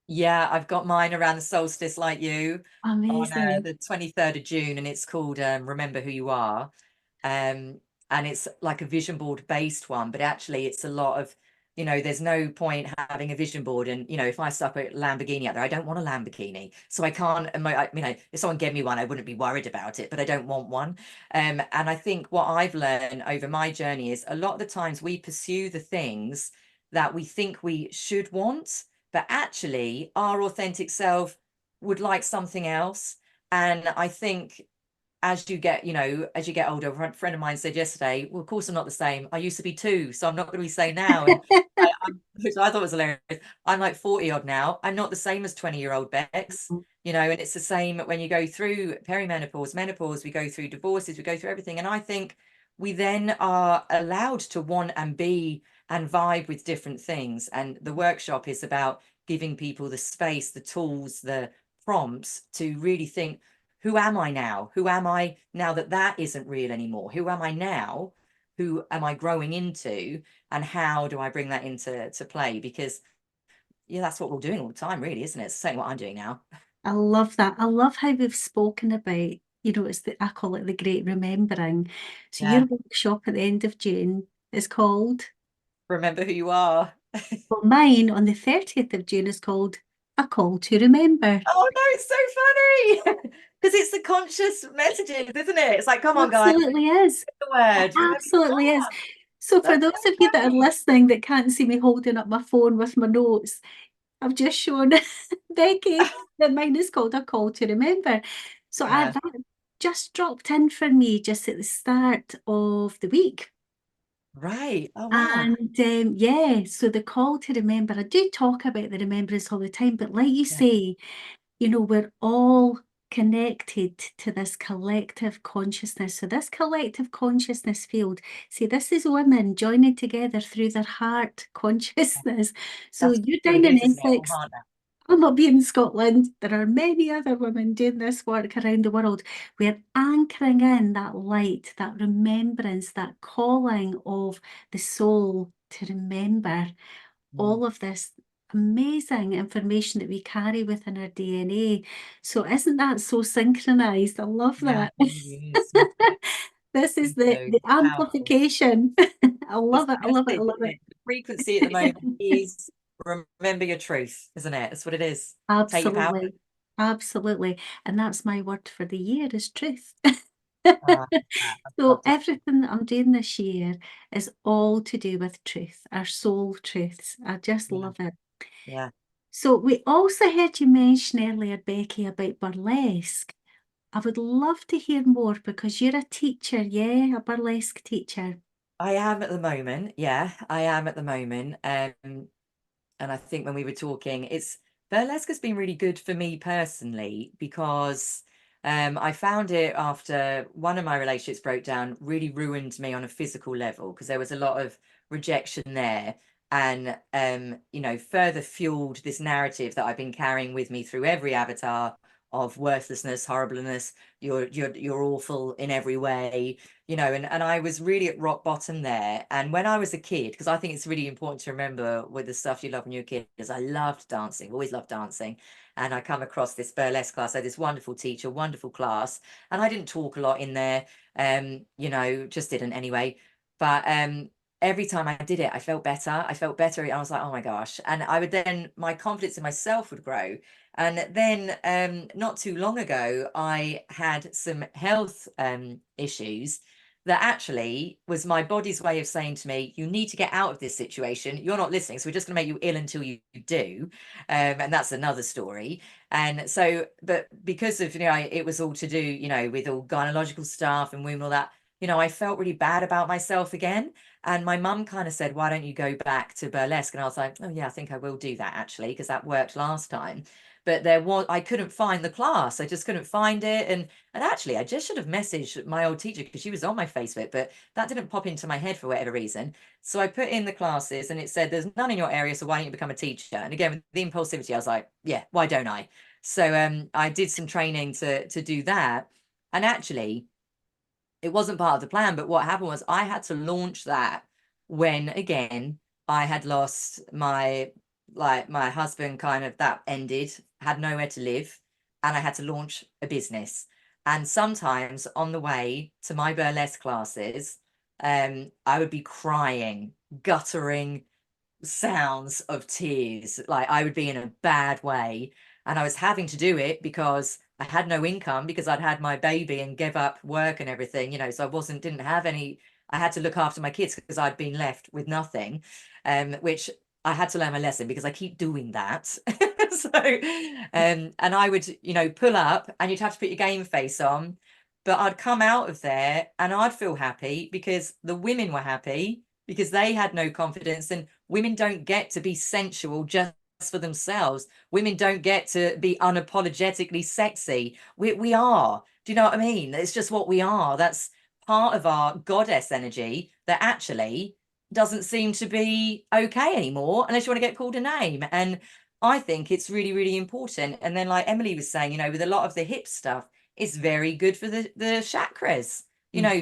Yeah, I've got mine around the solstice like you on Amazing. the 23rd of June, and it's called Remember Who You Are. Um, and it's like a vision board based one, but actually it's a lot of, there's no point having a vision board. And, if I stuck a Lamborghini out there, I don't want a Lamborghini. So I can't, if someone gave me one, I wouldn't be worried about it, but I don't want one. And I think what I've learned over my journey is a lot of the times we pursue the things that we think we should want, but actually our authentic self would like something else. And I think as you get older, a friend of mine said yesterday, well, of course I'm not the same. I used to be two, so I'm not going to be same now. And which I thought was hilarious. I'm like 40 odd now. I'm not the same as 20-year-old Bex, and it's the same when you go through perimenopause, menopause, we go through divorces, we go through everything. And I think we then are allowed to want and be and vibe with different things. And the workshop is about giving people the space, the tools, the prompts to really think, who am I now? Who am I now that that isn't real anymore? Who am I now? Who am I growing into? And how do I bring that into play? Because yeah, that's what we're doing all the time, really, isn't it? It's certainly what I'm doing now. I love that. I love how we've spoken about, it's I call it the great remembering. So your Yeah. workshop at the end of June is called, Remember who you are. well, mine on the 30th of June is called A Call to Remember. Oh no, it's so funny. Because it's the conscious messages, isn't it? It's like, come on, guys, Absolutely is. the It word. Remember who you absolutely is. are. So for That's those so of you that are funny. listening that can't see me holding up my phone with my notes, I've just shown Becky that mine is called A Call to Remember. So Yeah. that just dropped in for me just at the start of the week. Right. Oh wow. And yeah, so the call to remember, I do talk about the remembrance all the time, but like you Yeah. say, we're all connected to this collective consciousness. So this collective consciousness field, see, this is women joining together through their heart consciousness. So That's you're what down it in is, isn't it? All Essex, heart now. I'm up here in Scotland. There are many other women doing this work around the world. We're anchoring in that light, that remembrance, that calling of the soul to remember Mm. all of this amazing information that we carry within our DNA. So isn't that so synchronized? I love Yeah, that. it really is. Me too. This is Me too. the Powerful. amplification. I It's love it. the I love it. I message, love isn't it? The frequency at the moment it. is remember your truth, isn't it? That's what it is. Take your power. Absolutely. Absolutely. And that's my word for the year is truth. Ah, I'd So love to. everything that I'm doing this year is all to do with truth, our soul truths. I just Yeah, love it. yeah. So we also heard you mention earlier, Becky, about burlesque. I would love to hear more because you're a teacher, yeah, a burlesque teacher. I am at the moment. Yeah, I am at the moment. And I think when we were talking, it's burlesque has been really good for me personally because I found it after one of my relationships broke down, really ruined me on a physical level because there was a lot of rejection there. And further fueled this narrative that I've been carrying with me through every avatar of worthlessness, horribleness, you're awful in every way, and I was really at rock bottom there. And when I was a kid, because I think it's really important to remember with the stuff you love when you're a kid, is I loved dancing, always loved dancing. And I come across this burlesque class. I had this wonderful teacher, wonderful class. And I didn't talk a lot in there, just didn't anyway. But every time I did it, I felt better. I felt better. I was like, oh my gosh. And I would then, my confidence in myself would grow. And then not too long ago, I had some health issues that actually was my body's way of saying to me, you need to get out of this situation. You're not listening. So we're just going to make you ill until you do. And that's another story. And so, but because of, it was all to do, with all gynecological stuff and women, all that, I felt really bad about myself again. And my mum kind of said, why don't you go back to burlesque? And I was like, oh yeah, I think I will do that actually, because that worked last time. but I couldn't find the class. I just couldn't find it. And actually I just should have messaged my old teacher because she was on my Facebook, but that didn't pop into my head for whatever reason. So I put in the classes and it said there's none in your area, so why don't you become a teacher? And again, with the impulsivity, I was like, yeah, why don't I? So I did some training to do that. And actually it wasn't part of the plan, but what happened was I had to launch that when, again, I had lost my husband, kind of, that ended, had nowhere to live, and I had to launch a business. And sometimes on the way to my burlesque classes, I would be crying, guttering sounds of tears. Like I would be in a bad way. And I was having to do it because I had no income because I'd had my baby and gave up work and everything, so didn't have any, I had to look after my kids because I'd been left with nothing, which I had to learn my lesson because I keep doing that. So, and I would, pull up and you'd have to put your game face on, but I'd come out of there and I'd feel happy because the women were happy because they had no confidence. And women don't get to be sensual just for themselves. Women don't get to be unapologetically sexy. We are. Do you know what I mean? It's just what we are. That's part of our goddess energy that actually doesn't seem to be okay anymore unless you want to get called a name. And I think it's really, really important. And then, like Emily was saying, with a lot of the hip stuff, it's very good for the chakras,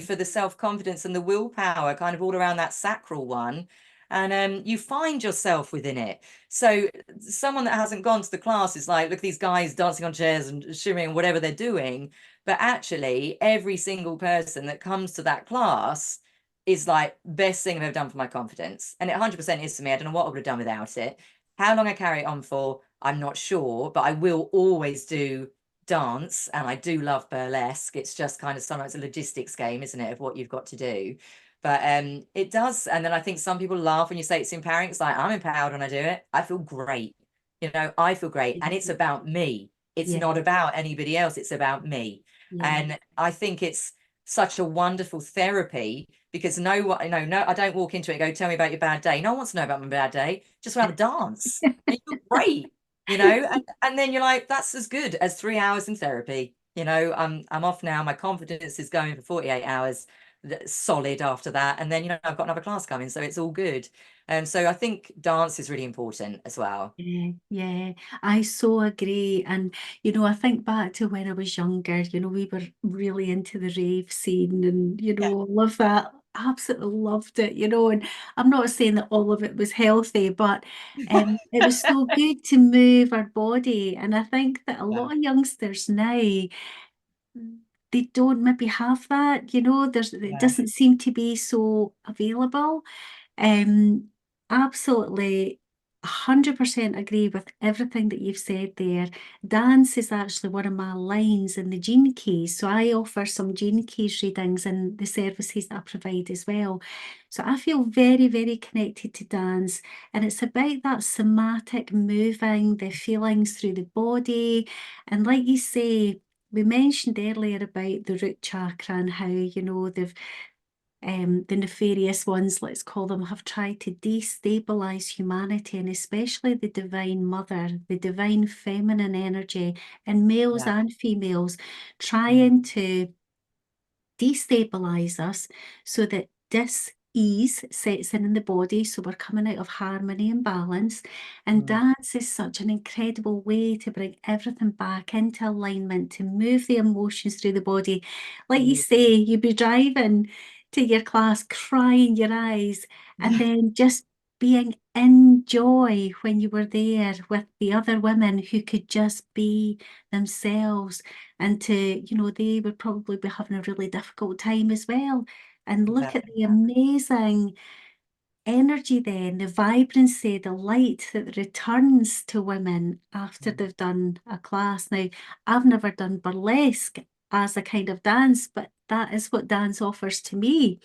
for the self-confidence and the willpower, kind of all around that sacral one. And you find yourself within it. So someone that hasn't gone to the class is like, look at these guys dancing on chairs and shimmering and whatever they're doing. But actually, every single person that comes to that class is like, best thing I've ever done for my confidence. And it 100% is for me. I don't know what I would have done without it. How long I carry it on for, I'm not sure, but I will always do dance, and I do love burlesque. It's just kind of sometimes a logistics game, isn't it, of what you've got to do. But it does. And then I think some people laugh when you say it's empowering. It's like, I'm empowered when I do it. I feel great. I feel great. And it's about me. It's Yeah, not about anybody else. It's about me. yeah. And I think it's such a wonderful therapy because no, I don't walk into it and go, tell me about your bad day. No one wants to know about my bad day. Just want to have a dance. And you feel great, and then you're like, that's as good as 3 hours in therapy. I'm off now. My confidence is going for 48 hours solid after that. And then, I've got another class coming, so it's all good. And so I think dance is really important as well. Yeah, yeah, I so agree. And, I think back to when I was younger, we were really into the rave scene and, Yeah. all of that. Absolutely loved it, and I'm not saying that all of it was healthy, but it was so good to move our body. And I think that a Yeah. lot of youngsters now, they don't maybe have that, it Yeah. doesn't seem to be so available. Um, Absolutely 100% agree with everything that you've said there. Dance is actually one of my lines in the Gene Keys. So I offer some Gene Keys readings in the services that I provide as well. So I feel very, very connected to dance. And it's about that somatic moving, the feelings through the body. And like you say, we mentioned earlier about the root chakra and how, the nefarious ones, let's call them, have tried to destabilize humanity, and especially the divine mother, the divine feminine energy in males Yeah. and females, Mm. trying to destabilize us so that dis-ease sets in the body. So we're coming out of harmony and balance. And Mm. dance is such an incredible way to bring everything back into alignment, to move the emotions through the body. Like you Mm. say, you'd be driving to your class, crying your eyes, and Yeah. then just being in joy when you were there with the other women who could just be themselves, and they would probably be having a really difficult time as well. And look at Exactly the that. amazing energy then, the vibrancy, the light that returns to women after Mm. they've done a class. Now, I've never done burlesque as a kind of dance, but that is what dance offers to me.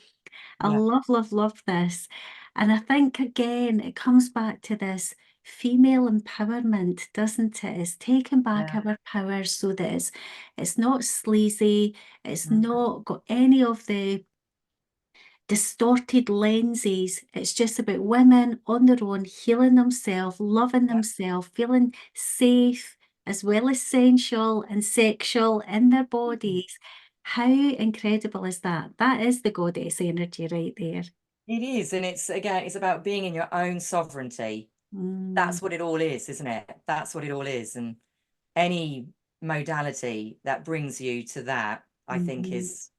I Yeah. love, love, love this. And I think again, it comes back to this female empowerment, doesn't it? It's taking back Yeah. our power so that it's not sleazy, it's Mm. not got any of the distorted lenses. It's just about women on their own, healing themselves, loving Yeah. themselves, feeling safe as well as sensual and sexual in their bodies. How incredible is that? That is the goddess energy right there. It is, and it's again, it's about being in your own sovereignty. Mm, That's what it all is, isn't it? That's what it all is. And any modality that brings you to that, I think, mhm, is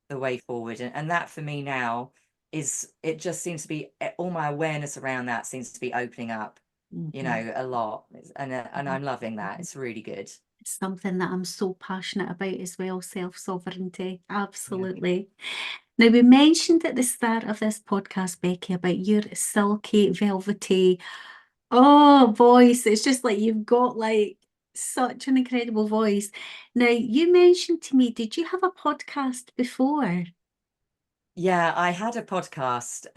the way forward. And that for me now is, it just seems to be, all my awareness around that seems to be opening up, mhm. a lot. And I'm loving that. It's really good. It's something that I'm so passionate about as well, self-sovereignty. Yeah. Absolutely. Now, we mentioned at the start of this podcast, Becky, about your silky, velvety, voice. It's just like you've got like such an incredible voice. Now, you mentioned to me, did you have a podcast before? Yeah, I had a podcast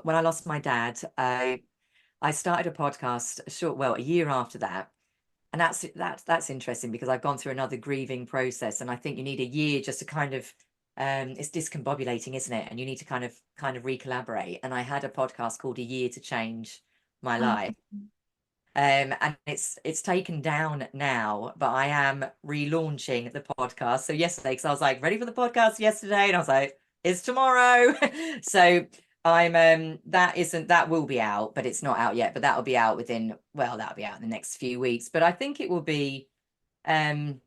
when I lost my dad. I started a podcast a year after that. And that's interesting because I've gone through another grieving process, and I think you need a year just to kind of it's discombobulating, isn't it? And you need to kind of recollaborate. And I had a podcast called A Year to Change My Oh, Life. And it's taken down now, but I am relaunching the podcast. So yesterday, because I was like ready for the podcast yesterday, and I was like, it's tomorrow. So that will be out, but it's not out yet. But that'll be out that'll be out in the next few weeks. But I think it will be um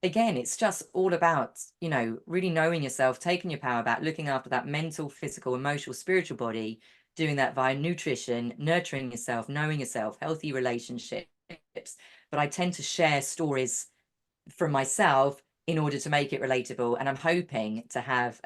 again, it's just all about, really knowing yourself, taking your power back, looking after that mental, physical, emotional, spiritual body, doing that via nutrition, nurturing yourself, knowing yourself, healthy relationships. But I tend to share stories from myself in order to make it relatable. And I'm hoping to have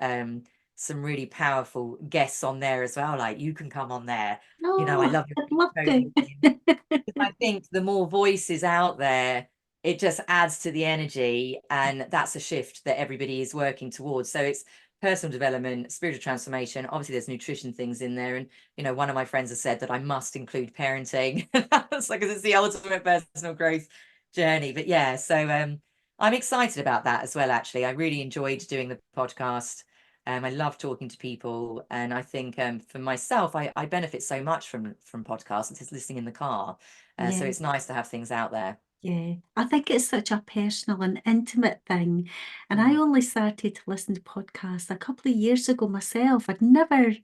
some really powerful guests on there as well. Like, you can come on there. I oh, love your I'd love shows to. and things. I think the more voices out there, it just adds to the energy, and that's a shift that everybody is working towards. So it's personal development, spiritual transformation. Obviously, there's nutrition things in there, and one of my friends has said that I must include parenting. It's like, 'cause it's the ultimate personal growth journey. But yeah, so I'm excited about that as well. Actually, I really enjoyed doing the podcast. I love talking to people, and I think for myself, I benefit so much from podcasts, just listening in the car. So Yeah. it's nice to have things out there. Yeah, I think it's such a personal and intimate thing. And I Mm. only started to listen to podcasts a couple of years ago myself. I'd never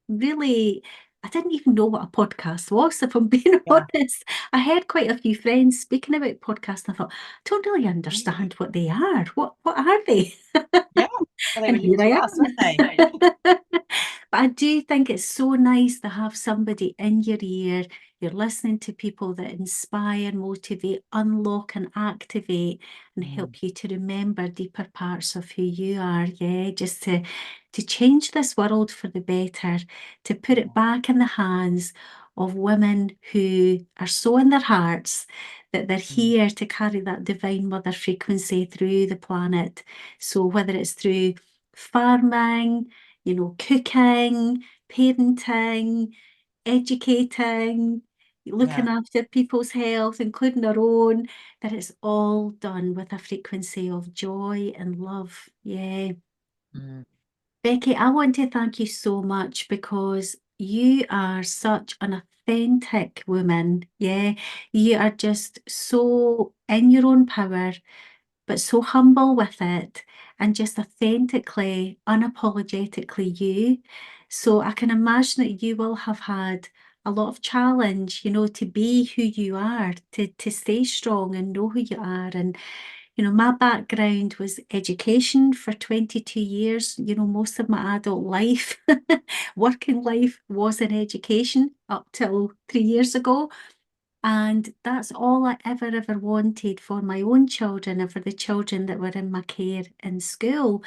really, I didn't even know what a podcast was, if I'm being Yeah, honest. I heard quite a few friends speaking about podcasts, and I thought, I don't really really. understand what they are. What are they? Yeah. Well, they were And new here to I us, weren't they? am. But I do think it's so nice to have somebody in your ear. You're listening to people that inspire, motivate, unlock, and activate, and Mm, help you to remember deeper parts of who you are. Yeah, just to change this world for the better, to put it yeah. back in the hands of women who are so in their hearts that they're Mm, here to carry that divine mother frequency through the planet. So whether it's through farming, cooking, parenting, educating, looking yeah. after people's health, including our own, that it's all done with a frequency of joy and love. Yeah. Mm, Becky, I want to thank you so much because you are such an authentic woman. Yeah. You are just so in your own power, but so humble with it and just authentically, unapologetically you. So I can imagine that you will have had a lot of challenge, to be who you are, to stay strong and know who you are. And, my background was education for 22 years, most of my adult life, working life was in education up till 3 years ago. And that's all I ever wanted for my own children and for the children that were in my care in school.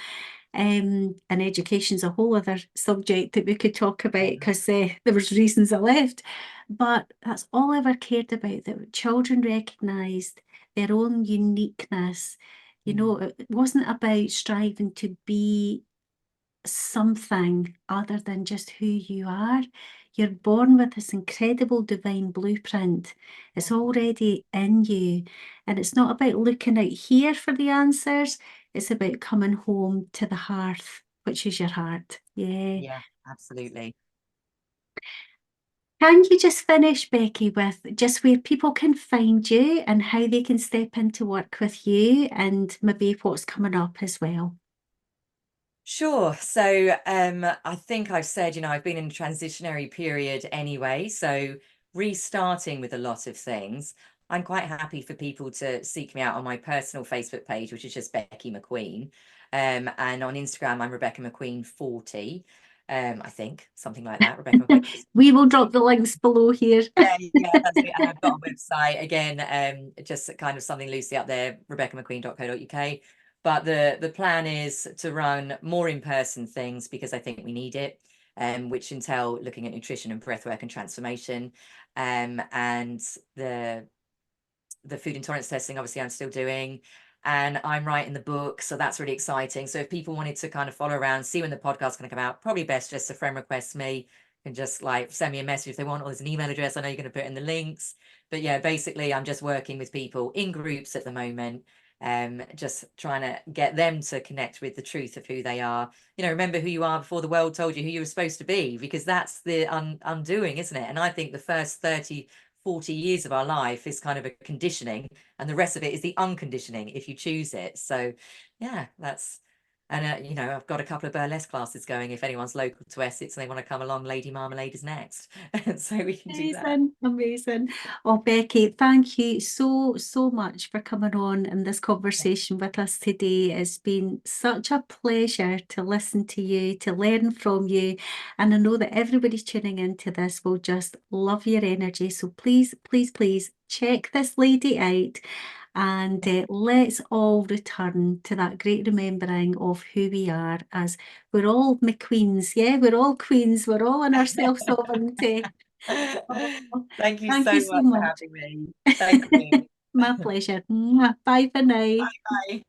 And education's a whole other subject that we could talk about yeah. because there was reasons I left. But that's all I ever cared about, that children recognised their own uniqueness. Mm, It wasn't about striving to be something other than just who you are. You're born with this incredible divine blueprint. It's already in you. And it's not about looking out here for the answers. It's about coming home to the hearth, which is your heart. Yeah. yeah, absolutely. Can you just finish, Becky, with just where people can find you and how they can step into work with you and maybe what's coming up as well? Sure. So I think I've said, I've been in a transitionary period anyway. So restarting with a lot of things. I'm quite happy for people to seek me out on my personal Facebook page, which is just Becky McQueen. And on Instagram, I'm Rebecca McQueen 40. I think something like that. Rebecca McQueen. We will drop the links below here. Yeah, that's it. And I've got a website again, just kind of something loosely up there, rebeccamcqueen.co.uk. But the plan is to run more in-person things because I think we need it, which entail looking at nutrition and breathwork and transformation. And the food intolerance testing, obviously, I'm still doing. And I'm writing the book, so that's really exciting. So if people wanted to kind of follow around, see when the podcast's going to come out, probably best just to friend request me and just like send me a message if they want, or there's an email address I know you're going to put in the links. But yeah, basically, I'm just working with people in groups at the moment, just trying to get them to connect with the truth of who they are. Remember who you are before the world told you who you were supposed to be, because that's the undoing, isn't it? And I think the first 30 40 years of our life is kind of a conditioning, and the rest of it is the unconditioning if you choose it. So yeah, that's, and I've got a couple of burlesque classes going if anyone's local to Essex and they want to come along. Lady Marmalade is next. So we can do that. Amazing, amazing. Oh, Becky, thank you so much for coming on in this conversation with us today. It's been such a pleasure to listen to you, to learn from you. And I know that everybody tuning into this will just love your energy. So please, please, please check this lady out. And let's all return to that great remembering of who we are, as we're all McQueens. Yeah, we're all queens. We're all in our self-sovereignty. Oh, Thank you thank so you so much for much. having me. Thank you. My pleasure. Bye for now. Bye.